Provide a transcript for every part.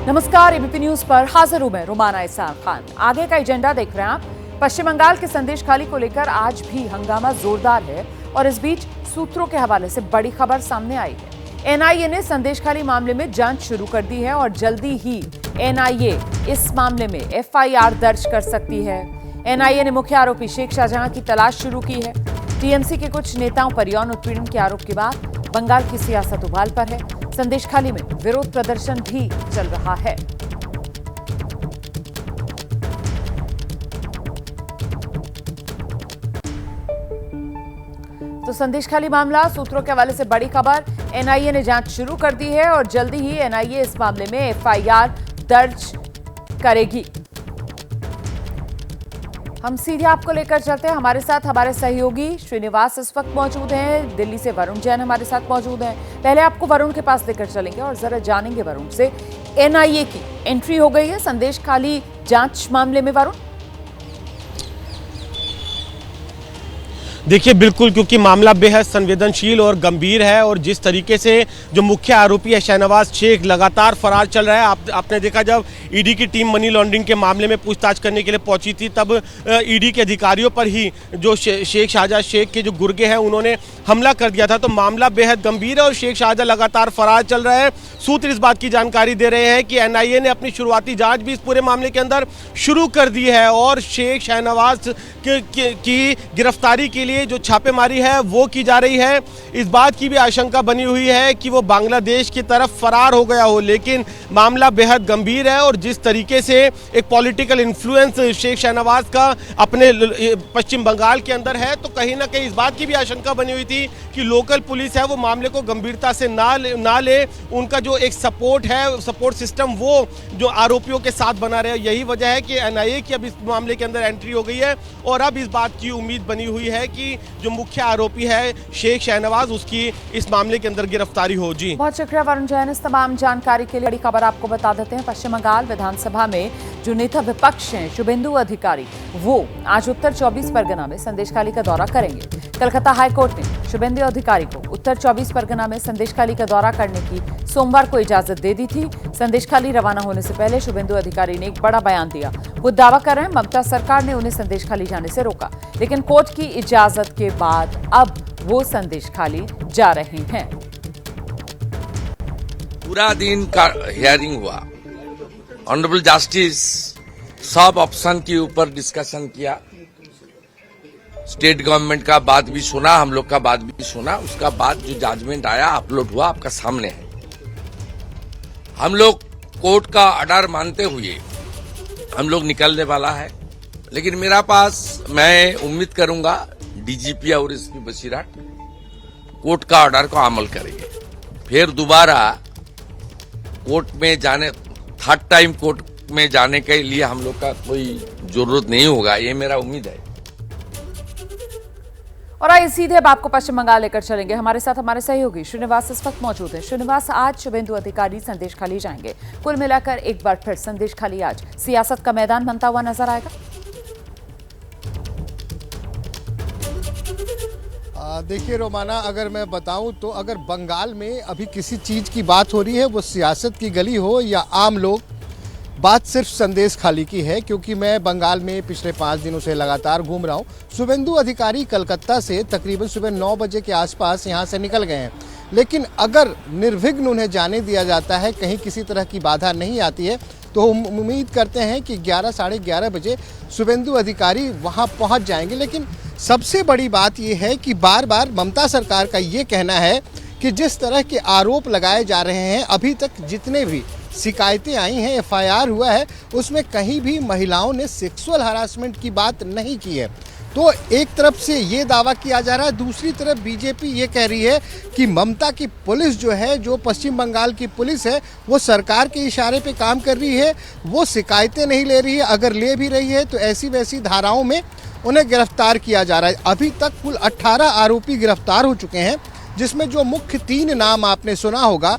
नमस्कार, ABP news पर हाजिर हूं मैं रुमाना इसाक खान। आगे का एजेंडा देख रहे हैं आप। पश्चिम बंगाल के संदेशखाली को लेकर आज भी हंगामा जोरदार है और इस बीच सूत्रों के हवाले से बड़ी खबर सामने आई है। एनआईए ने संदेशखाली मामले में जांच शुरू कर दी है और जल्दी ही एनआईए इस मामले में एफआईआर दर्ज कर सकती है। एनआईए ने मुख्य आरोपी शेख शाहजहां की तलाश शुरू की है। टीएमसी के कुछ नेताओं पर यौन उत्पीड़न के आरोप के बाद बंगाल की सियासत उबाल पर है। संदेशखाली में विरोध प्रदर्शन भी चल रहा है। तो संदेशखाली मामला, सूत्रों के हवाले से बड़ी खबर। एनआईए ने जांच शुरू कर दी है और जल्दी ही एनआईए इस मामले में एफआईआर दर्ज करेगी। हम सीधे आपको लेकर चलते हैं। हमारे साथ हमारे सहयोगी श्रीनिवास इस वक्त मौजूद हैं। दिल्ली से वरुण जैन हमारे साथ मौजूद हैं। पहले आपको वरुण के पास लेकर चलेंगे और जरा जानेंगे वरुण से, एनआईए की एंट्री हो गई है संदेशखाली जांच मामले में। वरुण, देखिए बिल्कुल, क्योंकि मामला बेहद संवेदनशील और गंभीर है और जिस तरीके से जो मुख्य आरोपी है शहनवाज शेख लगातार फरार चल रहा है। आपने देखा जब ईडी की टीम मनी लॉन्ड्रिंग के मामले में पूछताछ करने के लिए पहुंची थी, तब ईडी के अधिकारियों पर ही जो शेख शाहजहां शेख के जो गुर्गे हैं उन्होंने हमला कर दिया था। तो मामला बेहद गंभीर है और शेख शाहजहां लगातार फरार चल रहा है। सूत्र इस बात की जानकारी दे रहे हैं कि एनआईए ने अपनी शुरुआती जाँच भी इस पूरे मामले के अंदर शुरू कर दी है और शेख शहनवाज की गिरफ्तारी के लिए जो छापेमारी है वो की जा रही है। इस बात की भी आशंका बनी हुई है कि वो बांग्लादेश की तरफ फरार हो गया हो, लेकिन मामला बेहद गंभीर है और जिस तरीके से एक पॉलिटिकल इन्फ्लुएंस शेख शहनवाज का अपने पश्चिम बंगाल के अंदर है, तो कहीं ना कहीं इस बात की भी आशंका बनी हुई थी कि लोकल पुलिस है वो मामले को गंभीरता से ना ले। उनका जो एक सपोर्ट है, सपोर्ट सिस्टम, वो जो आरोपियों के साथ बना रहे। यही वजह है कि एनआईए की अब इस मामले के अंदर एंट्री हो गई है और अब इस बात की उम्मीद बनी हुई है कि जो मुख्य आरोपी है शेख शहनवाज, उसकी इस मामले के अंदर गिरफ्तारी हो। जी बहुत शुक्रिया वरुण जैन इस तमाम जानकारी के लिए। बड़ी खबर आपको बता देते हैं। पश्चिम बंगाल विधानसभा में जो नेता विपक्ष हैं शुभेंदु अधिकारी, वो आज उत्तर 24 परगना में संदेशखाली का दौरा करेंगे। कलकत्ता हाईकोर्ट ने शुभेंदु अधिकारी को उत्तर 24 परगना में संदेशखाली का दौरा करने की सोमवार को इजाजत दे दी थी। संदेशखाली रवाना होने से पहले शुभेंदु अधिकारी ने एक बड़ा बयान दिया। वो दावा कर रहे हैं ममता सरकार ने उन्हें संदेशखाली जाने से रोका, लेकिन कोर्ट की इजाजत के बाद अब वो संदेशखाली जा रहे हैं। पूरा दिन का हियरिंग हुआ। ऑनरेबल जस्टिस सब ऑप्शन के ऊपर डिस्कशन किया। स्टेट गवर्नमेंट का बात भी सुना, हम लोग का बात भी सुना। उसका बाद जो जजमेंट आया, अपलोड हुआ, आपका सामने है। हम लोग कोर्ट का ऑर्डर मानते हुए हम लोग निकलने वाला है, लेकिन मेरा पास, मैं उम्मीद करूंगा डीजीपी और एसपी बसीरहाट कोर्ट का ऑर्डर को अमल करेंगे। फिर दोबारा कोर्ट में जाने, थर्ड टाइम कोर्ट में जाने के लिए हम लोग का कोई जरूरत नहीं होगा, ये मेरा उम्मीद है। और आइए सीधे अब आपको पश्चिम बंगाल लेकर चलेंगे। हमारे साथ हमारे सहयोगी श्रीनिवास इस वक्त मौजूद है। श्रीनिवास, आज शुभेंदु अधिकारी संदेशखाली जाएंगे। कुल मिलाकर एक बार फिर संदेशखाली आज सियासत का मैदान बनता हुआ नजर आएगा। देखिए रोमाना, अगर मैं बताऊं तो अगर बंगाल में अभी किसी चीज़ की बात हो रही है, वो सियासत की गली हो या आम लोग, बात सिर्फ संदेशखाली की है। क्योंकि मैं बंगाल में पिछले 5 दिनों से लगातार घूम रहा हूं। शुभेंदु अधिकारी कलकत्ता से तकरीबन सुबह 9 बजे के आसपास यहां से निकल गए हैं, लेकिन अगर निर्विघ्न उन्हें जाने दिया जाता है, कहीं किसी तरह की बाधा नहीं आती है, तो हम उम्मीद करते हैं कि 11 साढ़े 11 बजे शुभेंदु अधिकारी वहां पहुंच जाएंगे। लेकिन सबसे बड़ी बात यह है कि बार बार ममता सरकार का ये कहना है कि जिस तरह के आरोप लगाए जा रहे हैं, अभी तक जितने भी शिकायतें आई हैं, एफआईआर हुआ है, उसमें कहीं भी महिलाओं ने सेक्सुअल हरासमेंट की बात नहीं की है। तो एक तरफ से ये दावा किया जा रहा है, दूसरी तरफ बीजेपी ये कह रही है कि ममता की पुलिस जो है, जो पश्चिम बंगाल की पुलिस है, वो सरकार के इशारे पे काम कर रही है, वो शिकायतें नहीं ले रही है। अगर ले भी रही है तो ऐसी वैसी धाराओं में उन्हें गिरफ्तार किया जा रहा है। अभी तक कुल 18 आरोपी गिरफ्तार हो चुके हैं, जिसमें जो मुख्य 3 नाम आपने सुना होगा,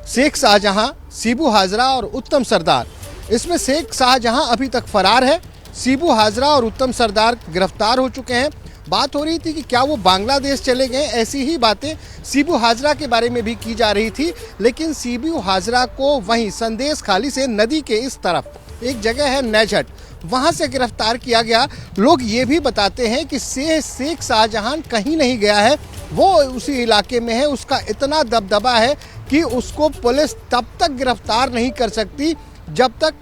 शेख शाहजहां, शिबू हाजरा और उत्तम सरदार। इसमें शेख शाहजहां अभी तक फरार है, शिबू हाजरा और उत्तम सरदार गिरफ्तार हो चुके हैं। बात हो रही थी कि क्या वो बांग्लादेश चले गए, ऐसी ही बातें शिबू हाजरा के बारे में भी की जा रही थी। लेकिन शिबू हाजरा को वहीं संदेश खाली से नदी के इस तरफ एक जगह है नैझट, वहां से गिरफ्तार किया गया। लोग ये भी बताते हैं कि शेख शाहजहां कहीं नहीं गया है, वो उसी इलाके में है। उसका इतना दबदबा है कि उसको पुलिस तब तक गिरफ्तार नहीं कर सकती जब तक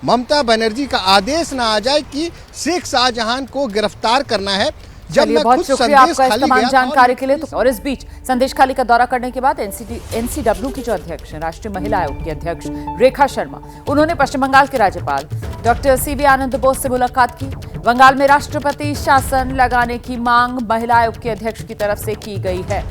ममता बनर्जी का आदेश ना आ जाए कि शेख शाहजहां को गिरफ्तार करना है। जब चलिए, मैं बहुत खुद शुक्रिया संदेश आपका इस खाली तमाम गया जानकारी के लिए। और इस बीच संदेश खाली का दौरा करने के बाद एनसीडब्ल्यू की जो अध्यक्ष हैं, राष्ट्रीय महिला आयोग की अध्यक्ष रेखा शर्मा, उन्होंने पश्चिम बंगाल के राज्यपाल डॉक्टर सीवी आनंद बोस से मुलाकात की। बंगाल में राष्ट्रपति शासन लगाने की मांग महिला आयोग के अध्यक्ष की तरफ से की गई है।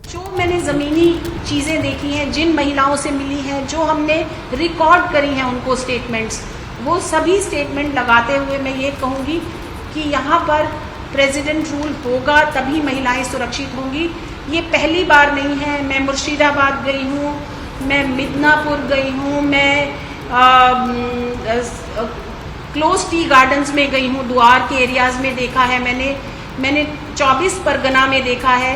जो मैंने ज़मीनी चीज़ें देखी हैं, जिन महिलाओं से मिली हैं, जो हमने रिकॉर्ड करी हैं उनको स्टेटमेंट्स, वो सभी स्टेटमेंट लगाते हुए मैं ये कहूँगी कि यहाँ पर प्रेसिडेंट रूल होगा तभी महिलाएं सुरक्षित होंगी। ये पहली बार नहीं है। मैं मुर्शिदाबाद गई हूँ, मैं मिदनापुर गई हूँ, मैं क्लोज टी गार्डन्स में गई हूँ, द्वार के एरियाज़ में देखा है मैंने 24 परगना में देखा है।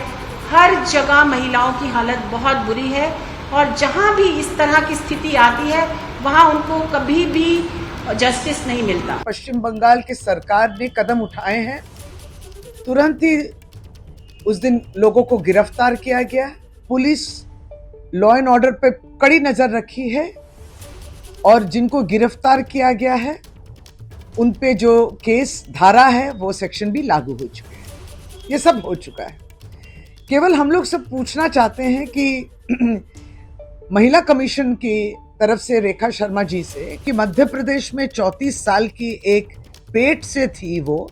हर जगह महिलाओं की हालत बहुत बुरी है और जहाँ भी इस तरह की स्थिति आती है वहाँ उनको कभी भी जस्टिस नहीं मिलता। पश्चिम बंगाल की सरकार ने कदम उठाए हैं, तुरंत ही उस दिन लोगों को गिरफ्तार किया गया। पुलिस लॉ एंड ऑर्डर पे कड़ी नजर रखी है और जिनको गिरफ्तार किया गया है उन पे जो केस धारा है वो सेक्शन भी लागू हो चुके हैं। ये सब हो चुका है। केवल हम लोग सब पूछना चाहते हैं कि महिला कमीशन की तरफ से रेखा शर्मा जी से कि मध्य प्रदेश में 34 साल की एक पेट से थी, वो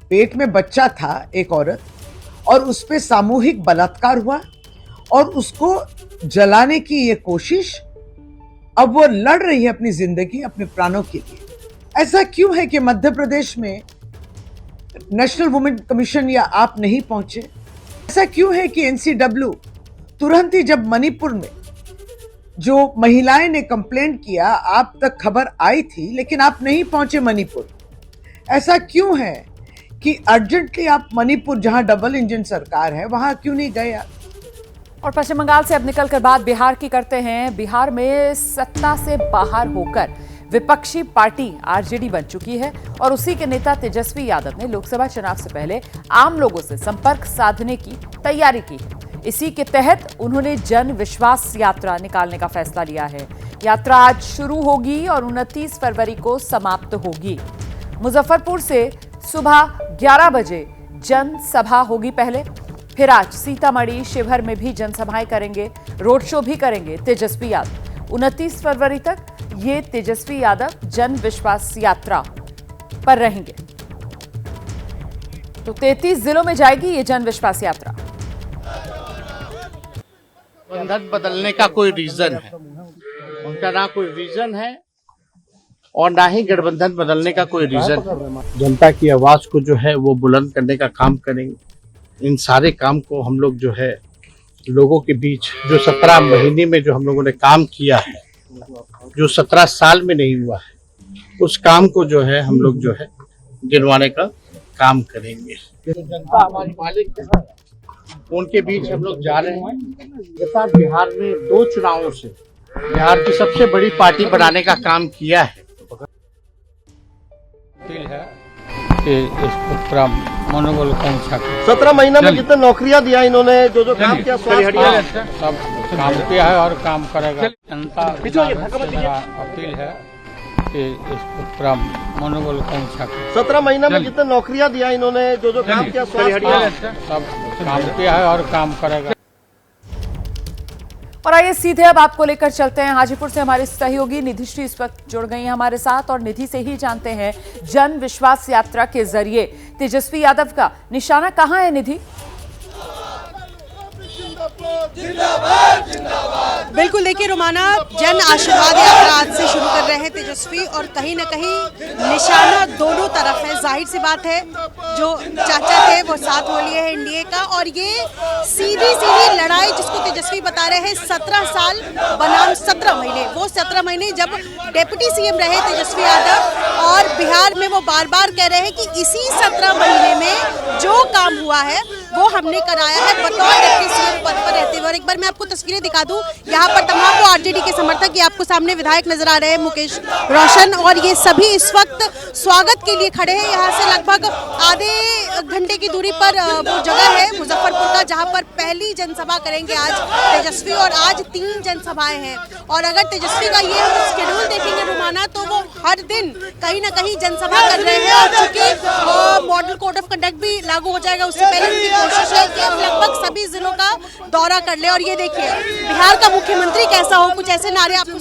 पेट में बच्चा था एक औरत, और उस पे सामूहिक बलात्कार हुआ और उसको जलाने की ये कोशिश, अब वो लड़ रही है अपनी जिंदगी, अपने प्राणों के लिए। ऐसा क्यों है कि मध्य प्रदेश में नेशनल वुमेन कमीशन या आप नहीं पहुंचे? ऐसा क्यों है कि एनसीडब्ल्यू तुरंत ही जब मणिपुर में जो महिलाएं ने कंप्लेंट किया, आप तक खबर आई थी लेकिन आप नहीं पहुंचे मणिपुर? ऐसा क्यों है कि अर्जेंटली आप मणिपुर, जहां डबल इंजन सरकार है, वहां क्यों नहीं गए? और पश्चिम बंगाल से अब निकलकर बात बिहार की करते हैं। बिहार में सत्ता से बाहर होकर विपक्षी पार्टी आरजेडी बन चुकी है और उसी के नेता तेजस्वी यादव ने लोकसभा चुनाव से पहले आम लोगों से संपर्क साधने की तैयारी की है। इसी के तहत उन्होंने जन विश्वास यात्रा निकालने का फैसला लिया है। यात्रा आज शुरू होगी और 29 फरवरी को समाप्त होगी। मुजफ्फरपुर से सुबह 11 बजे जनसभा होगी पहले, फिर आज सीतामढ़ी, शिवहर में भी जनसभाएं करेंगे, रोड शो भी करेंगे तेजस्वी यादव। 29 फरवरी तक ये तेजस्वी यादव जन विश्वास यात्रा पर रहेंगे। तो 33 जिलों में जाएगी ये जन विश्वास यात्रा। गठबंधन बदलने का कोई रीजन है, उनका ना कोई रीजन है और ना ही गठबंधन बदलने का कोई रीजन है। जनता की आवाज को जो है वो बुलंद करने का काम करेंगे। इन सारे काम को हम लोग जो है लोगों के बीच, जो 17 महीने में जो हम लोगों ने काम किया है, जो 17 साल में नहीं हुआ है, उस काम को जो है हम लोग जो है गिनवाने का काम करेंगे। जो जनता हमारी मालिक है उनके बीच हम लोग जा रहे हैं। जनता बिहार में 2 चुनावों से बिहार की सबसे बड़ी पार्टी बनाने का काम किया है। कि इसको पूरा मनोबल को ऊंचा कर। 17 महीना में जितने नौकरियां दिया इन्होंने, जो काम किया, सब काम किया है और काम करेगा। जनता से अपील है कि इसको पूरा मनोबल को ऊंचा कर। 17 महीना में जितने नौकरियां दिया इन्होंने, जो काम किया, सब काम किया है और काम करेगा। और आइए सीधे अब आपको लेकर चलते हैं हाजीपुर से। हमारे सहयोगी निधि श्री इस वक्त जुड़ गई हैं हमारे साथ और निधि से ही जानते हैं जन विश्वास यात्रा के जरिए तेजस्वी यादव का निशाना कहां है। निधि, बिल्कुल, देखिए रोमाना, जन आशीर्वाद यात्रा आज से शुरू कर रहे हैं तेजस्वी, और कहीं ना कहीं निशाना दोनों तरफ है। जाहिर सी बात है, जो चाचा थे वो साथ हो लिए है एनडीए का, और ये सीधी लड़ाई जिसको तेजस्वी बता रहे हैं 17 साल बनाम 17 महीने, वो 17 महीने जब डिप्टी सीएम रहे तेजस्वी यादव, और बिहार में वो बार बार कह रहे हैं कि इसी 17 महीने में जो काम हुआ है वो हमने कराया है बतौर डिप्टी सीएम पद पर रहते हुए। और एक बार मैं आपको तस्वीरें दिखा दूं, यहाँ पर तमाम आरजेडी के समर्थक, ये आपको सामने विधायक नजर आ रहे हैं मुकेश रोशन, और ये सभी इस वक्त स्वागत के लिए खड़े हैं। यहाँ से लगभग आधे घंटे की दूरी पर वो जगह है मुजफ्फरपुर का, जहाँ पर पहली जनसभा करेंगे आज तेजस्वी, और आज 3 जनसभाएं हैं। और अगर तेजस्वी का ये शेड्यूल देखेंगे रोमाना, तो वो हर दिन कहीं ना कहीं जनसभा कर रहे हैं, और चूंकि मॉडल कोड ऑफ कंडक्ट भी लागू हो जाएगा, उससे पहले उनकी कोशिश है कि लगभग सभी जिलों का दौरा कर ले। और ये देखिए बिहार का मुख्यमंत्री कैसा हो, कुछ ऐसे नारे आपको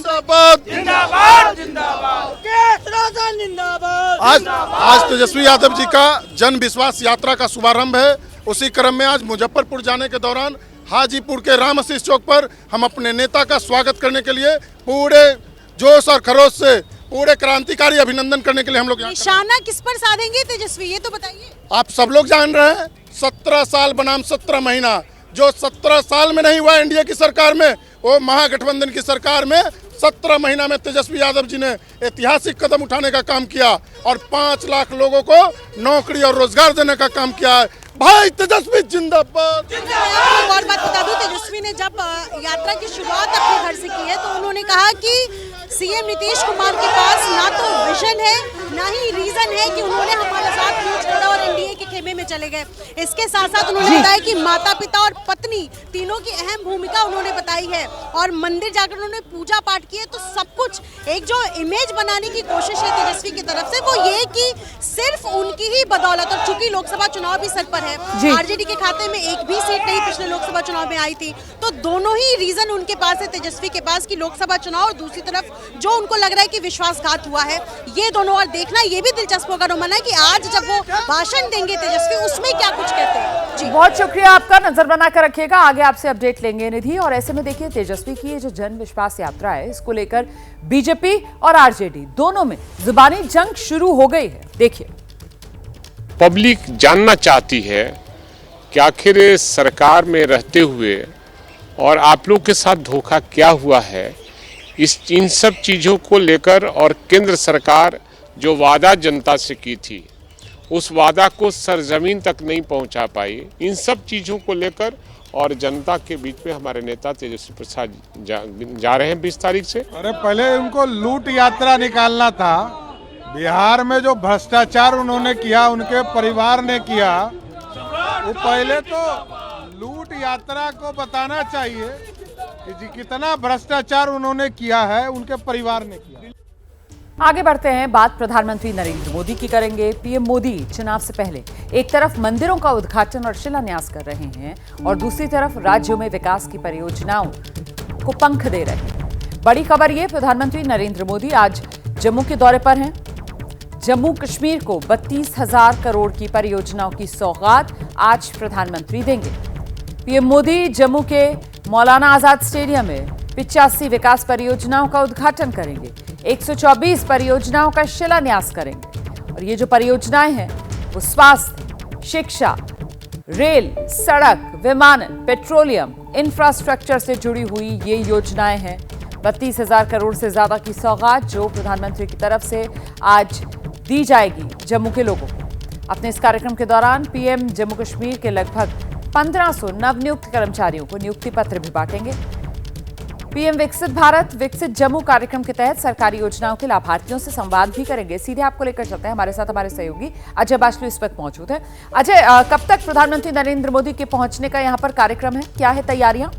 आज तेजस्वी यादव जी का जन विश्वास यात्रा का शुभारंभ है। उसी क्रम में आज मुजफ्फरपुर जाने के दौरान हाजीपुर के राम आशीष चौक पर हम अपने नेता का स्वागत करने के लिए पूरे जोश और खरोश से, पूरे क्रांतिकारी अभिनंदन करने के लिए हम लोग निशाना किस पर साधेंगे तेजस्वी, ये तो बताइए। आप सब लोग जान रहे हैं 17 साल बनाम 17 महीना, जो 17 साल में नहीं हुआ एनडीए की सरकार में, वो महागठबंधन की सरकार में 17 महीना में तेजस्वी यादव जी ने ऐतिहासिक कदम उठाने का काम किया, और 5 लाख लोगों को नौकरी और रोजगार देने का काम किया है। भाई तेजस्वी जिंदाबाद। एक और बात बता दूं, तेजस्वी ने जब यात्रा की शुरुआत अपने घर से की है, तो उन्होंने कहा कि सीएम नीतीश कुमार के पास ना तो विजन है ना ही रीजन है कि उन्होंने हमारे साथ यूज छोड़ा और एनडीए के खेमे में चले गए। इसके साथ साथ उन्होंने बताया कि माता पिता और पत्नी तीनों की अहम भूमिका उन्होंने बताई है, और मंदिर जाकर उन्होंने पूजा पाठ किए। तो सब कुछ एक जो इमेज बनाने की कोशिश है तेजस्वी की तरफ से, वो ये कि सिर्फ उनकी ही बदौलत, और चूंकि लोकसभा चुनाव भी सर पर है, आरजेडी के खाते में एक भी सीट नहीं पिछले लोकसभा चुनाव में आई थी, तो दोनों ही रीजन उनके पास है तेजस्वी के पास, कि लोकसभा चुनाव और दूसरी तरफ जो उनको लग रहा है कि विश्वासघात हुआ है। ये दोनों, और देखना ये भी दिलचस्प होगा रोमाना कि आज जब वो भाषण देंगे तेजस्वी, उसमें क्या कुछ कहते हैं। जी बहुत शुक्रिया आपका, नजर बनाकर रखिएगा, आगे आपसे अपडेट लेंगे निधि। और ऐसे में देखिए तेजस्वी की ये जो जन विश्वास यात्रा है, इसको लेकर बीजेपी और आरजेडी दोनों में जुबानी जंग शुरू हो गई है। देखिए, पब्लिक जानना चाहती है कि आखिर सरकार में रहते हुए और आप लोग के साथ धोखा क्या हुआ है। इन सब चीज़ों को लेकर, और केंद्र सरकार जो वादा जनता से की थी, उस वादा को सरजमीन तक नहीं पहुंचा पाई। इन सब चीज़ों को लेकर और जनता के बीच में हमारे नेता तेजस्वी प्रसाद जा रहे हैं 20 तारीख से। अरे पहले उनको लूट यात्रा निकालना था। बिहार में जो भ्रष्टाचार उन्होंने किया, उनके परिवार ने किया, वो पहले तो लूट यात्रा को बताना चाहिए कि जी कितना भ्रष्टाचार उन्होंने किया है, उनके परिवार ने किया। आगे बढ़ते हैं, बात प्रधानमंत्री नरेंद्र मोदी की करेंगे। पीएम मोदी चुनाव से पहले एक तरफ मंदिरों का उद्घाटन और शिलान्यास कर रहे हैं, और दूसरी तरफ राज्यों में विकास की परियोजनाओं को पंख दे रहे हैं। बड़ी खबर ये, प्रधानमंत्री नरेंद्र मोदी आज जम्मू के दौरे पर हैं। जम्मू कश्मीर को 32,000 करोड़ की परियोजनाओं की सौगात आज प्रधानमंत्री देंगे। पीएम मोदी जम्मू के मौलाना आजाद स्टेडियम में 85 विकास परियोजनाओं का उद्घाटन करेंगे, 124 परियोजनाओं का शिलान्यास करेंगे। और ये जो परियोजनाएं हैं वो स्वास्थ्य, शिक्षा, रेल, सड़क, विमानन, पेट्रोलियम, इंफ्रास्ट्रक्चर से जुड़ी हुई ये योजनाएं हैं। 32,000 करोड़ से ज्यादा की सौगात जो प्रधानमंत्री की तरफ से आज दी जाएगी जम्मू के लोगों को। अपने इस कार्यक्रम के दौरान पीएम जम्मू कश्मीर के लगभग 1500 नवनियुक्त कर्मचारियों को नियुक्ति पत्र भी बांटेंगे। पीएम विकसित भारत विकसित जम्मू कार्यक्रम के तहत सरकारी योजनाओं के लाभार्थियों से संवाद भी करेंगे। सीधे आपको लेकर चलते हैं, हमारे साथ हमारे सहयोगी अजय बाशलू इस वक्त मौजूद हैं। अजय, कब तक प्रधानमंत्री नरेंद्र मोदी के पहुंचने का यहां पर कार्यक्रम है, क्या है तैयारियां?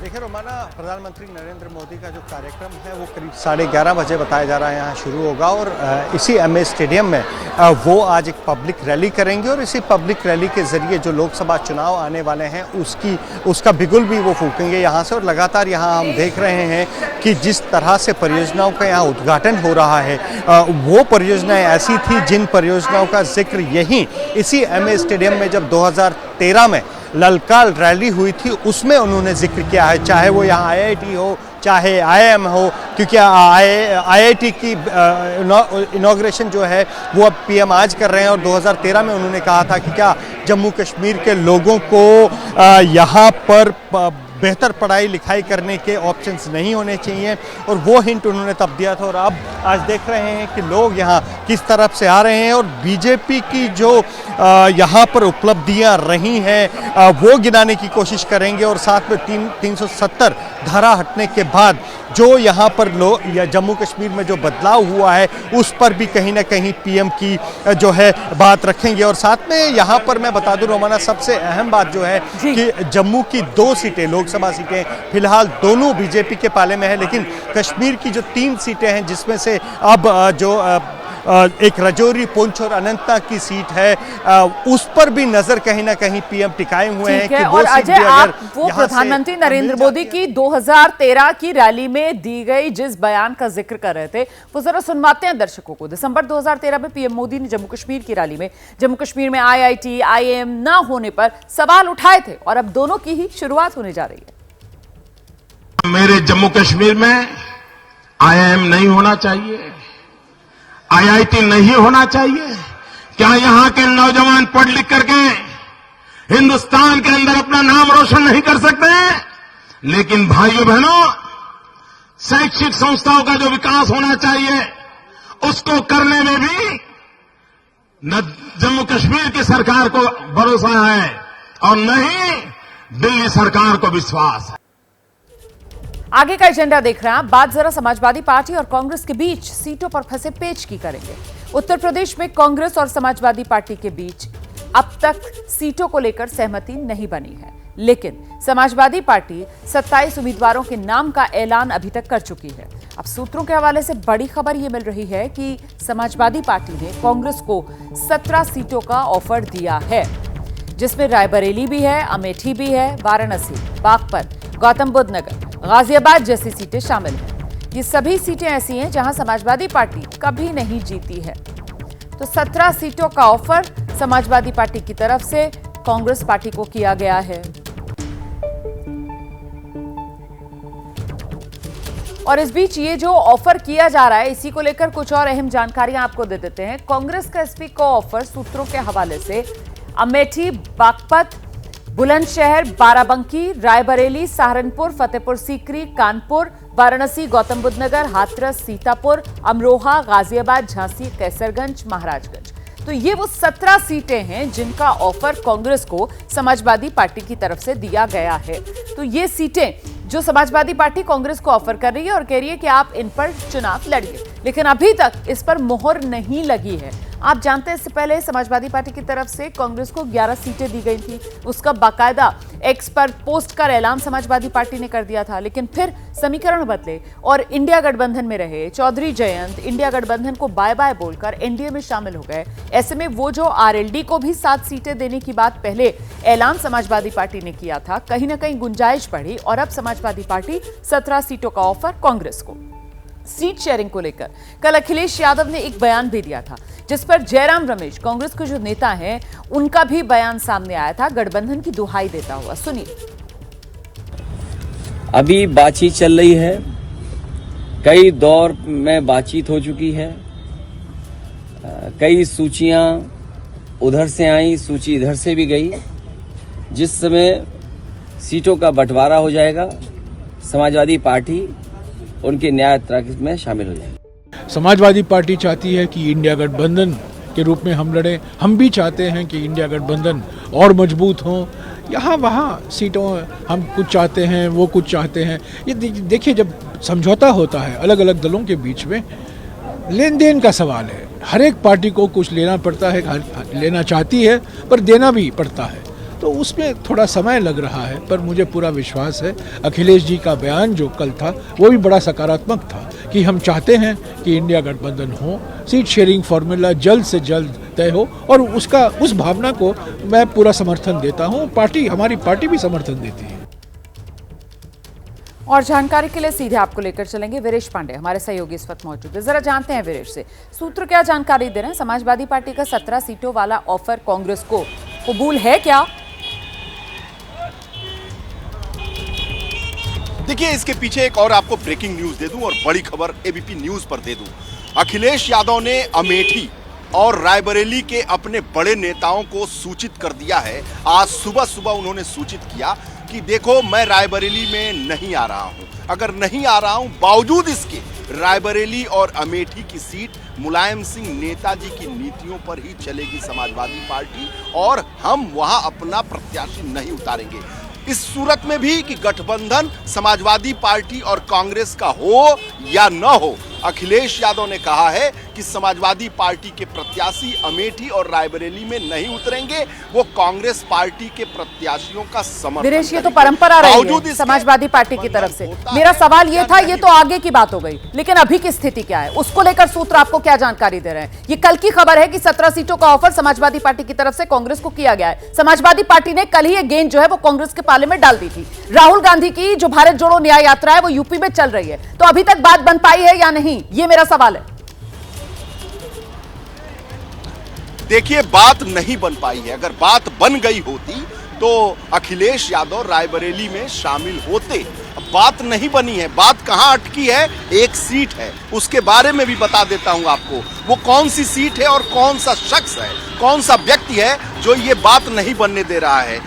देखिए रोमाना, प्रधानमंत्री नरेंद्र मोदी का जो कार्यक्रम है वो करीब 11:30 बजे बताया जा रहा है यहाँ शुरू होगा और इसी एमए स्टेडियम में वो आज एक पब्लिक रैली करेंगे और इसी पब्लिक रैली के जरिए जो लोकसभा चुनाव आने वाले हैं उसका बिगुल भी वो फूकेंगे यहाँ से। और लगातार यहाँ हम देख रहे हैं कि जिस तरह से परियोजनाओं का यहाँ उद्घाटन हो रहा है वो परियोजनाएं ऐसी थी जिन परियोजनाओं का जिक्र यहीं इसी एमए स्टेडियम में जब 2013 में ललकार रैली हुई थी उसमें उन्होंने जिक्र किया है। चाहे वो यहाँ आईआईटी हो, चाहे आईआईएम हो, क्योंकि आईआईटी की इनॉग्रेशन जो है वो अब पीएम आज कर रहे हैं। और 2013 में उन्होंने कहा था कि क्या जम्मू कश्मीर के लोगों को यहाँ पर बेहतर पढ़ाई लिखाई करने के ऑप्शंस नहीं होने चाहिए और वो हिंट उन्होंने तब दिया था। और अब आज देख रहे हैं कि लोग यहाँ किस तरफ से आ रहे हैं और बीजेपी की जो यहाँ पर उपलब्धियाँ रही हैं वो गिनाने की कोशिश करेंगे। और साथ में 370 धारा हटने के बाद जो यहाँ पर या जम्मू कश्मीर में जो बदलाव हुआ है उस पर भी कहीं ना कहीं पीएम की जो है बात रखेंगे। और साथ में यहाँ पर मैं बता दूं रोमाना, सबसे अहम बात जो है कि जम्मू की 2 सीटें लोकसभा सीटें फिलहाल दोनों बीजेपी के पाले में है, लेकिन कश्मीर की जो 3 सीटें हैं जिसमें से अब जो एक रजौरी, पुंछ और अनंतनाग की सीट है उस पर भी नजर कहीं ना कहीं पीएम टिकाए हुए हैं कि वो और अजय, आप वो प्रधानमंत्री नरेंद्र मोदी की 2013 की रैली में दी गई जिस बयान का जिक्र कर रहे थे वो जरा सुनवाते हैं दर्शकों को। दिसंबर 2013 में पीएम मोदी ने जम्मू कश्मीर की रैली में जम्मू कश्मीर में आईआईटी, आईएएम न होने पर सवाल उठाए थे और अब दोनों की ही शुरुआत होने जा रही है। मेरे जम्मू कश्मीर में आईआईएम नहीं होना चाहिए, आईआईटी नहीं होना चाहिए। क्या यहां के नौजवान पढ़ लिख करके हिंदुस्तान के अंदर अपना नाम रोशन नहीं कर सकते? लेकिन भाइयों बहनों, शैक्षिक संस्थाओं का जो विकास होना चाहिए उसको करने में भी न जम्मू कश्मीर की सरकार को भरोसा है और न ही दिल्ली सरकार को विश्वास है। आगे का एजेंडा देख रहे हैं आप। बात जरा समाजवादी पार्टी और कांग्रेस के बीच सीटों पर फंसे पेच की करेंगे। उत्तर प्रदेश में कांग्रेस और समाजवादी पार्टी के बीच अब तक सीटों को लेकर सहमति नहीं बनी है, लेकिन समाजवादी पार्टी 27 उम्मीदवारों के नाम का ऐलान अभी तक कर चुकी है। अब सूत्रों के हवाले से बड़ी खबर यह मिल रही है कि समाजवादी पार्टी ने कांग्रेस को 17 सीटों का ऑफर दिया है, जिसमें रायबरेली भी है, अमेठी भी है, वाराणसी, बागपत, गौतम बुद्ध नगर, गाजियाबाद जैसी सीटें शामिल हैं। ये सभी सीटें ऐसी हैं जहां समाजवादी पार्टी कभी नहीं जीती है। तो 17 सीटों का ऑफर समाजवादी पार्टी की तरफ से कांग्रेस पार्टी को किया गया है। और इस बीच ये जो ऑफर किया जा रहा है इसी को लेकर कुछ और अहम जानकारियां आपको दे देते हैं। कांग्रेस का एसपी को ऑफर सूत्रों के हवाले से अमेठी, बागपत, बुलंदशहर, बाराबंकी, रायबरेली, सहारनपुर, फतेहपुर सीकरी, कानपुर, वाराणसी, गौतम बुद्ध नगर, हाथरस, सीतापुर, अमरोहा, गाजियाबाद, झांसी, कैसरगंज, महाराजगंज। तो ये वो 17 सीटें हैं जिनका ऑफर कांग्रेस को समाजवादी पार्टी की तरफ से दिया गया है। तो ये सीटें जो समाजवादी पार्टी कांग्रेस को ऑफर कर रही है और कह रही है कि आप इन पर चुनाव लड़िए, लेकिन अभी तक इस पर मोहर नहीं लगी है। आप जानते हैं इससे पहले समाजवादी पार्टी की तरफ से कांग्रेस को 11 सीटें दी गई थी। उसका बाकायदा एक्स पर पोस्ट कर ऐलान समाजवादी पार्टी ने कर दिया था, लेकिन फिर समीकरण बदले और इंडिया गठबंधन में रहे चौधरी जयंत इंडिया गठबंधन को बाय बाय बोलकर एनडीए में शामिल हो गए। ऐसे में वो जो आरएलडी को भी 7 सीटें देने की बात पहले ऐलान समाजवादी पार्टी ने किया था, कहीं ना कहीं गुंजाइश बढ़ी और अब समाजवादी पार्टी 17 सीटों का ऑफर कांग्रेस को। सीट शेयरिंग को लेकर कल अखिलेश यादव ने एक बयान भी दिया था, जिस पर जयराम रमेश कांग्रेस के जो नेता हैं उनका भी बयान सामने आया था, गठबंधन की दुहाई देता हुआ। सुनिए। अभी बातचीत चल रही है, कई दौर में बातचीत हो चुकी है, कई सूचियां उधर से आई, सूची इधर से भी गई। जिस समय सीटों का बंटवारा हो जाएगा समाजवादी पार्टी उनके न्याय यात्रा में शामिल हो जाएगी। समाजवादी पार्टी चाहती है कि इंडिया गठबंधन के रूप में हम लड़ें। हम भी चाहते हैं कि इंडिया गठबंधन और मजबूत हो। यहाँ वहाँ सीटों हम कुछ चाहते हैं, वो कुछ चाहते हैं। ये देखिए, जब समझौता होता है अलग अलग दलों के बीच में, लेन देन का सवाल है। हर एक पार्टी को कुछ लेना पड़ता है, लेना चाहती है पर देना भी पड़ता है। तो उसमें थोड़ा समय लग रहा है, पर मुझे पूरा विश्वास है अखिलेश जी का बयान जो कल था वो भी बड़ा सकारात्मक था कि हम चाहते हैं कि इंडिया गठबंधन हो, सीट शेयरिंग फॉर्मूला जल्द से जल्द तय हो, और उस भावना को मैं पूरा समर्थन देता हूँ। हमारी पार्टी भी समर्थन देती है। और जानकारी के लिए सीधे आपको लेकर चलेंगे वीरेश पांडे, हमारे सहयोगी इस वक्त मौजूद है। जरा जानते हैं वीरेश से, सूत्र क्या जानकारी दे रहे हैं? समाजवादी पार्टी का 17 सीटों वाला ऑफर कांग्रेस को कबूल है क्या? देखिए, इसके पीछे एक और आपको ब्रेकिंग न्यूज दे दूं और बड़ी खबर एबीपी न्यूज पर दे दूं। अखिलेश यादव ने अमेठी और रायबरेली के अपने बड़े नेताओं को सूचित कर दिया है। आज सुबह सुबह उन्होंने सूचित किया कि देखो, मैं रायबरेली में नहीं आ रहा हूं। अगर नहीं आ रहा हूं, बावजूद इसके रायबरेली और अमेठी की सीट मुलायम सिंह नेताजी की नीतियों पर ही चलेगी समाजवादी पार्टी, और हम वहां अपना प्रत्याशी नहीं उतारेंगे। इस सूरत में भी कि गठबंधन समाजवादी पार्टी और कांग्रेस का हो या न हो, अखिलेश यादव ने कहा है कि समाजवादी पार्टी के प्रत्याशी अमेठी और रायबरेली में नहीं उतरेंगे, वो कांग्रेस पार्टी के प्रत्याशियों का समर्थन वीरेश, ये तो परंपरा रही है समाजवादी पार्टी की तरफ से। मेरा सवाल ये था, ये तो आगे की बात हो गई, लेकिन अभी की स्थिति क्या है, उसको लेकर सूत्र आपको क्या जानकारी दे रहे हैं? ये कल की खबर है कि 17 सीटों का ऑफर समाजवादी पार्टी की तरफ से कांग्रेस को किया गया है। समाजवादी पार्टी ने कल ही एक गेंद जो है वो कांग्रेस के पाले में डाल दी थी। राहुल गांधी की जो भारत जोड़ो न्याय यात्रा है वो यूपी में चल रही है, तो अभी तक बात बन पाई है या नहीं, ये मेरा सवाल है। देखिए, बात नहीं बन पाई है। अगर बात बन गई होती तो अखिलेश यादव रायबरेली में शामिल होते। बात नहीं बनी है। बात कहां अटकी है? एक सीट है, उसके बारे में भी बता देता हूं आपको। वो कौन सी सीट है और कौन सा शख्स है, कौन सा व्यक्ति है जो ये बात नहीं बनने दे रहा है।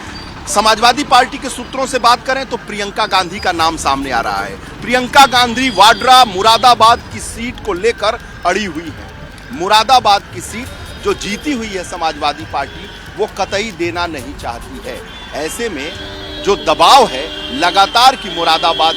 समाजवादी पार्टी के सूत्रों से बात करें तो प्रियंका गांधी का नाम सामने आ रहा है। प्रियंका गांधी वाड्रा मुरादाबाद की सीट को लेकर अड़ी हुई है। मुरादाबाद की सीट जो जीती हुई है समाजवादी पार्टी, वो कतई देना नहीं चाहती है। ऐसे में जो दबाव है लगातार कि मुरादाबाद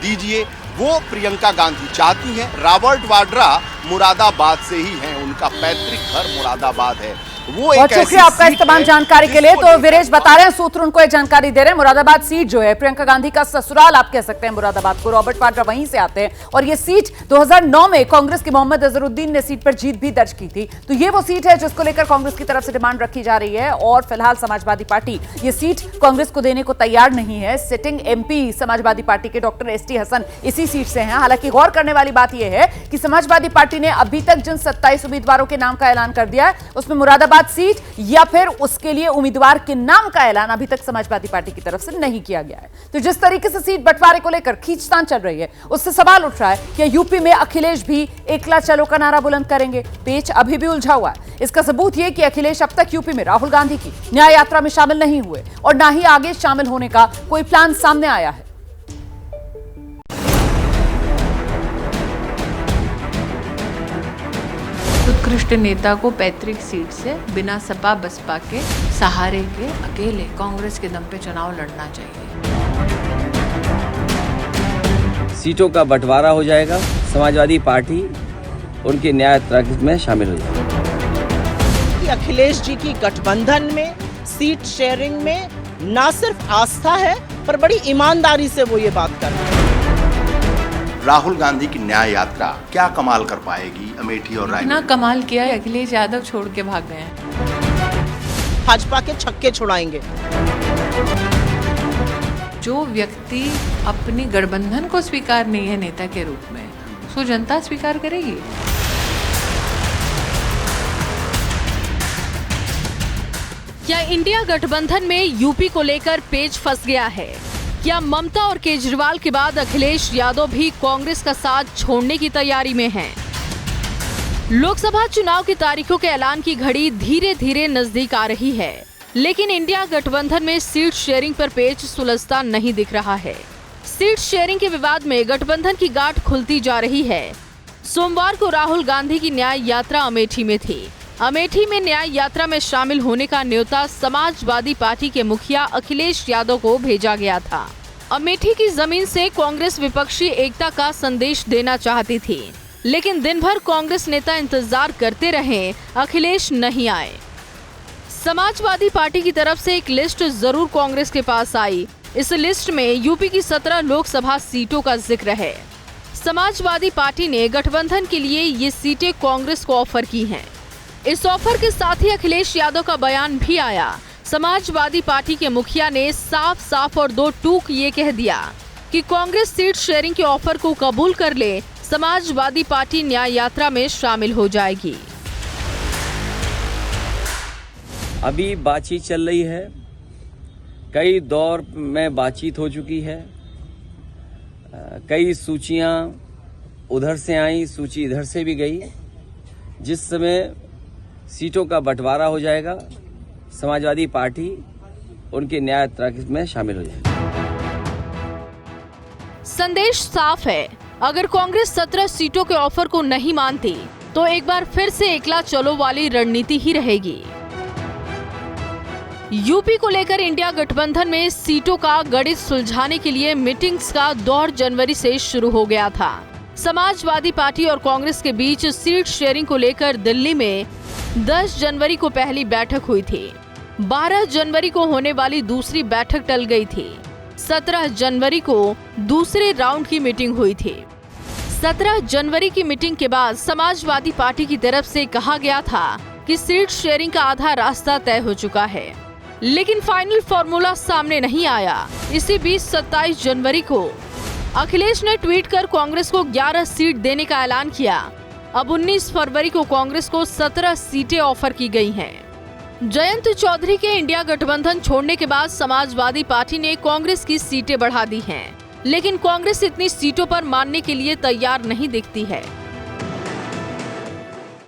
दीजिए, वो प्रियंका गांधी चाहती हैं। रॉबर्ट वाड्रा मुरादाबाद से ही हैं, उनका पैतृक घर मुरादाबाद है। वो बहुत शुक्रिया आपका इस तमाम जानकारी के लिए। तो वीरेश बता रहे हैं, सूत्र उनको एक जानकारी दे रहे हैं, मुरादाबाद सीट जो है प्रियंका गांधी का ससुराल आप कह सकते हैं मुरादाबाद को, रॉबर्ट वाड्रा वहीं से आते हैं, और ये सीट 2009 में कांग्रेस के मोहम्मद अजहरुद्दीन ने सीट पर जीत भी दर्ज की थी। तो ये वो सीट है जिसको लेकर कांग्रेस की तरफ से डिमांड रखी जा रही है, और फिलहाल समाजवादी पार्टी ये सीट कांग्रेस को देने को तैयार नहीं है। सिटिंग एमपी समाजवादी पार्टी के डॉक्टर एसटी हसन इसी सीट से हैं। हालांकि गौर करने वाली बात यह है कि समाजवादी पार्टी ने अभी तक जिन 27 उम्मीदवारों के नाम का ऐलान कर दिया है, उसमें मुरादाबाद सीट या फिर उसके लिए उम्मीदवार के नाम का ऐलान अभी तक समाजवादी पार्टी की तरफ से नहीं किया गया है। तो जिस तरीके से सीट बंटवारे को लेकर खींचतान चल रही है, उससे सवाल उठ रहा है कि यूपी में अखिलेश भी एकला चलो का नारा बुलंद करेंगे। पेच अभी भी उलझा हुआ है। इसका सबूत यह कि अखिलेश अब तक यूपी में राहुल गांधी की न्याय यात्रा में शामिल नहीं हुए, और ना ही आगे शामिल होने का कोई प्लान सामने आया है। उत्कृष्ट नेता को पैतृक सीट से बिना सपा बसपा के सहारे के अकेले कांग्रेस के दम पे चुनाव लड़ना चाहिए। सीटों का बंटवारा हो जाएगा, समाजवादी पार्टी उनकी न्याय यात्रा में शामिल हो जाएगी। अखिलेश जी की गठबंधन में सीट शेयरिंग में न सिर्फ आस्था है, पर बड़ी ईमानदारी से वो ये बात कर रहे हैं। राहुल गांधी की न्याय यात्रा क्या कमाल कर पाएगी अमेठी और रायबरेली? इतना कमाल किया है, अखिलेश यादव छोड़ के भाग गए हैं। भाजपा के छक्के छुड़ाएंगे। जो व्यक्ति अपनी गठबंधन को स्वीकार नहीं है नेता के रूप में, उसको जनता स्वीकार करेगी। क्या इंडिया गठबंधन में यूपी को लेकर पेच फंस गया है? क्या ममता और केजरीवाल के बाद अखिलेश यादव भी कांग्रेस का साथ छोड़ने की तैयारी में हैं? लोकसभा चुनाव की तारीखों के ऐलान की घड़ी धीरे धीरे नजदीक आ रही है, लेकिन इंडिया गठबंधन में सीट शेयरिंग पर पेच सुलझता नहीं दिख रहा है। सीट शेयरिंग के विवाद में गठबंधन की गांठ खुलती जा रही है। सोमवार को राहुल गांधी की न्याय यात्रा अमेठी में थी। अमेठी में न्याय यात्रा में शामिल होने का न्योता समाजवादी पार्टी के मुखिया अखिलेश यादव को भेजा गया था। अमेठी की जमीन से कांग्रेस विपक्षी एकता का संदेश देना चाहती थी, लेकिन दिन भर कांग्रेस नेता इंतजार करते रहे, अखिलेश नहीं आए। समाजवादी पार्टी की तरफ से एक लिस्ट जरूर कांग्रेस के पास आई। इस लिस्ट में यूपी की 17 लोकसभा सीटों का जिक्र है। समाजवादी पार्टी ने गठबंधन के लिए ये सीटें कांग्रेस को ऑफर की हैं। इस ऑफर के साथ ही अखिलेश यादव का बयान भी आया। समाजवादी पार्टी के मुखिया ने साफ साफ और दो टूक ये कह दिया कि कांग्रेस सीट शेयरिंग के ऑफर को कबूल कर ले, समाजवादी पार्टी न्याय यात्रा में शामिल हो जाएगी। अभी बातचीत चल रही है, कई दौर में बातचीत हो चुकी है, कई सूचियां उधर से आई, सूची इधर से भी गई। जिस समय सीटों का बंटवारा हो जाएगा, समाजवादी पार्टी उनके न्याय यात्रा में शामिल हो जाएगी। संदेश साफ है, अगर कांग्रेस 17 सीटों के ऑफर को नहीं मानती तो एक बार फिर से एकला चलो वाली रणनीति ही रहेगी। यूपी को लेकर इंडिया गठबंधन में सीटों का गणित सुलझाने के लिए मीटिंग्स का दौर जनवरी से शुरू हो गया था। समाजवादी पार्टी और कांग्रेस के बीच सीट शेयरिंग को लेकर दिल्ली में 10 जनवरी को पहली बैठक हुई थी। 12 जनवरी को होने वाली दूसरी बैठक टल गई थी। 17 जनवरी को दूसरे राउंड की मीटिंग हुई थी। 17 जनवरी की मीटिंग के बाद समाजवादी पार्टी की तरफ से कहा गया था कि सीट शेयरिंग का आधा रास्ता तय हो चुका है, लेकिन फाइनल फॉर्मूला सामने नहीं आया। इसी बीच 27 जनवरी को अखिलेश ने ट्वीट कर कांग्रेस को 11 सीट देने का ऐलान किया। अब 19 फरवरी को कांग्रेस को 17 सीटें ऑफर की गई हैं। जयंत चौधरी के इंडिया गठबंधन छोड़ने के बाद समाजवादी पार्टी ने कांग्रेस की सीटें बढ़ा दी हैं, लेकिन कांग्रेस इतनी सीटों पर मानने के लिए तैयार नहीं दिखती है।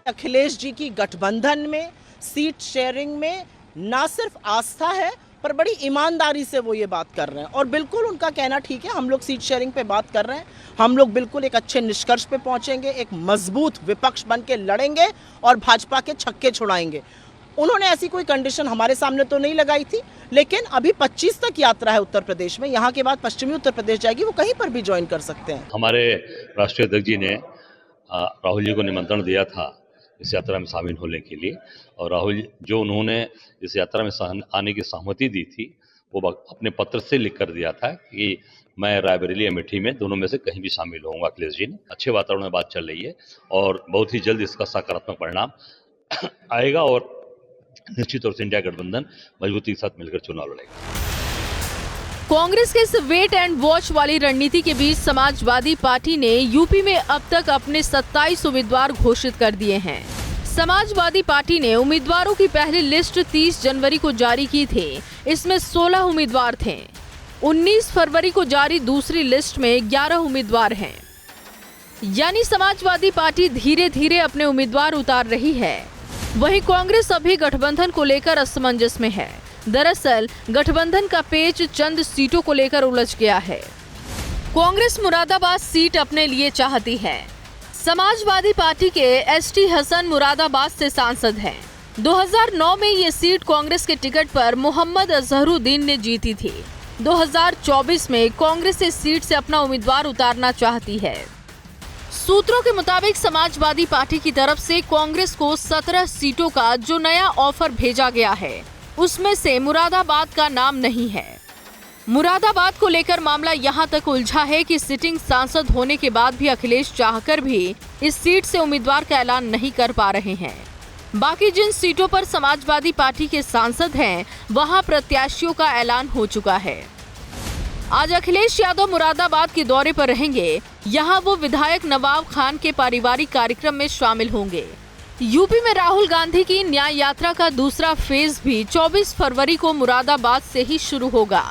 अखिलेश जी की गठबंधन में सीट शेयरिंग में ना सिर्फ आस्था है, पर बड़ी ईमानदारी से वो ये बात कर रहे हैं। और बिल्कुल उनका कहना ठीक है, हम लोग सीट शेयरिंग पे बात कर रहे हैं, हम लोग बिल्कुल एक अच्छे निष्कर्ष पे पहुंचेंगे, एक मजबूत विपक्ष बन के लड़ेंगे और भाजपा के छक्के छुड़ाएंगे। उन्होंने ऐसी कोई कंडीशन हमारे सामने तो नहीं लगाई थी, लेकिन अभी 25 तक यात्रा है उत्तर प्रदेश में, यहाँ के बाद पश्चिमी उत्तर प्रदेश जाएगी, वो कहीं पर भी ज्वाइन कर सकते हैं। हमारे राष्ट्रीय अध्यक्ष जी ने राहुल जी को निमंत्रण दिया था इस यात्रा में शामिल होने के लिए, और राहुल जो उन्होंने इस यात्रा में आने की सहमति दी थी, वो अपने पत्र से लिख कर दिया था कि मैं रायबरेली अमेठी में दोनों में से कहीं भी शामिल होऊंगा। अखिलेश जी ने अच्छे वातावरण में बात चल रही है और बहुत ही जल्द इसका सकारात्मक परिणाम आएगा और निश्चित तौर से इंडिया गठबंधन मजबूती के साथ मिलकर चुनाव लड़ेगा। कांग्रेस के इस वेट एंड वॉच वाली रणनीति के बीच समाजवादी पार्टी ने यूपी में अब तक अपने 27 उम्मीदवार घोषित कर दिए हैं। समाजवादी पार्टी ने उम्मीदवारों की पहली लिस्ट 30 जनवरी को जारी की थी। इसमें 16 उम्मीदवार थे। 19 फरवरी को जारी दूसरी लिस्ट में 11 उम्मीदवार हैं। यानी समाजवादी पार्टी धीरे धीरे अपने उम्मीदवार उतार रही है। वहीं कांग्रेस अभी गठबंधन को लेकर असमंजस में है। दरअसल गठबंधन का पेच चंद सीटों को लेकर उलझ गया है। कांग्रेस मुरादाबाद सीट अपने लिए चाहती है। समाजवादी पार्टी के एसटी हसन मुरादाबाद से सांसद हैं। 2009 में ये सीट कांग्रेस के टिकट पर मोहम्मद अजहरुद्दीन ने जीती थी। 2024 में कांग्रेस इस सीट से अपना उम्मीदवार उतारना चाहती है। सूत्रों के मुताबिक समाजवादी पार्टी की तरफ से कांग्रेस को 17 सीटों का जो नया ऑफर भेजा गया है, उसमें से मुरादाबाद का नाम नहीं है। मुरादाबाद को लेकर मामला यहां तक उलझा है कि सिटिंग सांसद होने के बाद भी अखिलेश चाहकर भी इस सीट से उम्मीदवार का ऐलान नहीं कर पा रहे हैं। बाकी जिन सीटों पर समाजवादी पार्टी के सांसद हैं, वहां प्रत्याशियों का ऐलान हो चुका है। आज अखिलेश यादव मुरादाबाद के दौरे पर रहेंगे। यहां वो विधायक नवाब खान के पारिवारिक कार्यक्रम में शामिल होंगे। यूपी में राहुल गांधी की न्याय यात्रा का दूसरा फेज भी 24 फरवरी को मुरादाबाद से ही शुरू होगा।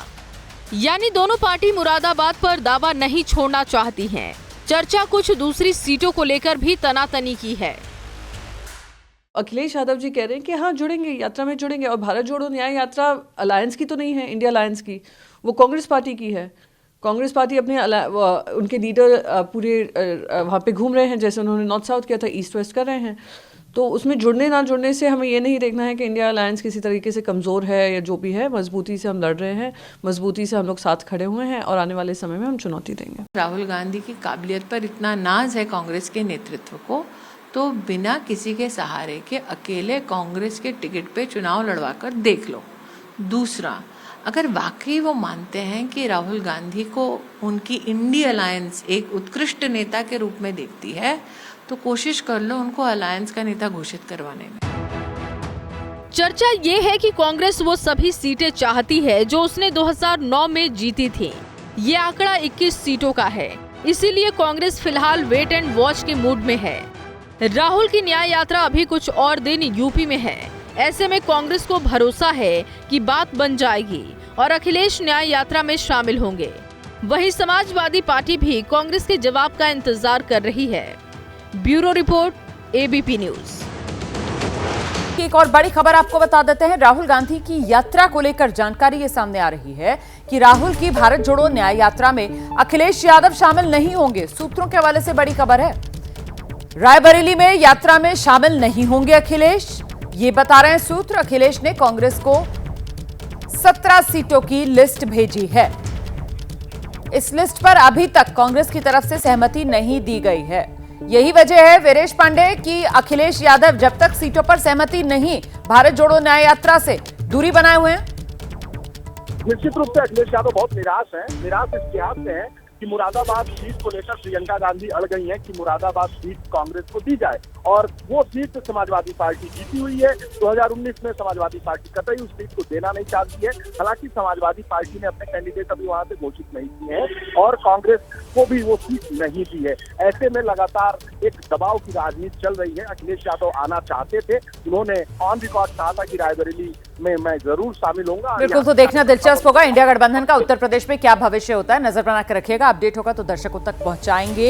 यानी दोनों पार्टी मुरादाबाद पर दावा नहीं छोड़ना चाहती हैं। चर्चा कुछ दूसरी सीटों को लेकर भी तनातनी की है। अखिलेश यादव जी कह रहे हैं कि हाँ जुड़ेंगे, यात्रा में जुड़ेंगे। और भारत जोड़ो न्याय यात्रा अलायंस की तो नहीं है, इंडिया अलायंस की, वो कांग्रेस पार्टी की है। कांग्रेस पार्टी अपने उनके लीडर पूरे वहाँ पे घूम रहे हैं, जैसे उन्होंने नॉर्थ साउथ किया था, ईस्ट वेस्ट कर रहे हैं। तो उसमें जुड़ने ना जुड़ने से हमें ये नहीं देखना है कि इंडिया अलायंस किसी तरीके से कमज़ोर है या जो भी है। मजबूती से हम लड़ रहे हैं, मजबूती से हम लोग साथ खड़े हुए हैं और आने वाले समय में हम चुनौती देंगे। राहुल गांधी की काबिलियत पर इतना नाज है कांग्रेस के नेतृत्व को, तो बिना किसी के सहारे के अकेले कांग्रेस के टिकट पे चुनाव लड़वा कर देख लो। दूसरा, अगर वाकई वो मानते हैं कि राहुल गांधी को उनकी इंडी अलायंस एक उत्कृष्ट नेता के रूप में देखती है, तो कोशिश कर लो उनको अलायंस का नेता घोषित करवाने में। चर्चा ये है कि कांग्रेस वो सभी सीटें चाहती है जो उसने 2009 में जीती थी। ये आंकड़ा 21 सीटों का है, इसीलिए कांग्रेस फिलहाल वेट एंड वॉच के मूड में है। राहुल की न्याय यात्रा अभी कुछ और दिन यूपी में है। ऐसे में कांग्रेस को भरोसा है कि बात बन जाएगी और अखिलेश न्याय यात्रा में शामिल होंगे। वहीं समाजवादी पार्टी भी कांग्रेस के जवाब का इंतजार कर रही है। Bureau report, ABP news. एक और बड़ी खबर आपको बता देते हैं। राहुल गांधी की यात्रा को लेकर जानकारी ये सामने आ रही है कि राहुल की भारत जोड़ो न्याय यात्रा में अखिलेश यादव शामिल नहीं होंगे। सूत्रों के हवाले से बड़ी खबर है। रायबरेली में यात्रा में शामिल नहीं होंगे अखिलेश, ये बता रहे हैं सूत्र। अखिलेश ने कांग्रेस को 17 सीटों की लिस्ट भेजी है। इस लिस्ट पर अभी तक कांग्रेस की तरफ से सहमति नहीं दी गई है। यही वजह है वीरेश पांडे कि अखिलेश यादव जब तक सीटों पर सहमति नहीं भारत जोड़ो न्याय यात्रा से दूरी बनाए हुए हैं। निश्चित रूप से अखिलेश यादव बहुत निराश है। निराश इस लिहाज से है कि मुरादाबाद सीट को लेकर प्रियंका गांधी अड़ गई हैं कि मुरादाबाद सीट कांग्रेस को दी जाए, और वो सीट समाजवादी पार्टी जीती हुई है। 2019 में समाजवादी पार्टी कतई उस सीट को देना नहीं चाहती है। हालांकि समाजवादी पार्टी ने अपने कैंडिडेट अभी वहां से घोषित नहीं किए हैं और कांग्रेस को भी वो सीट नहीं दी है। ऐसे में लगातार एक दबाव की राजनीति चल रही है। अखिलेश यादव आना चाहते थे, उन्होंने ऑन रिकॉर्ड कहा था कि रायबरेली में मैं जरूर शामिल होऊंगा। बिल्कुल, तो देखना दिलचस्प होगा इंडिया गठबंधन का उत्तर प्रदेश में क्या भविष्य होता है। नजर बना के रखिएगा, अपडेट होगा तो दर्शकों तक पहुंचाएंगे।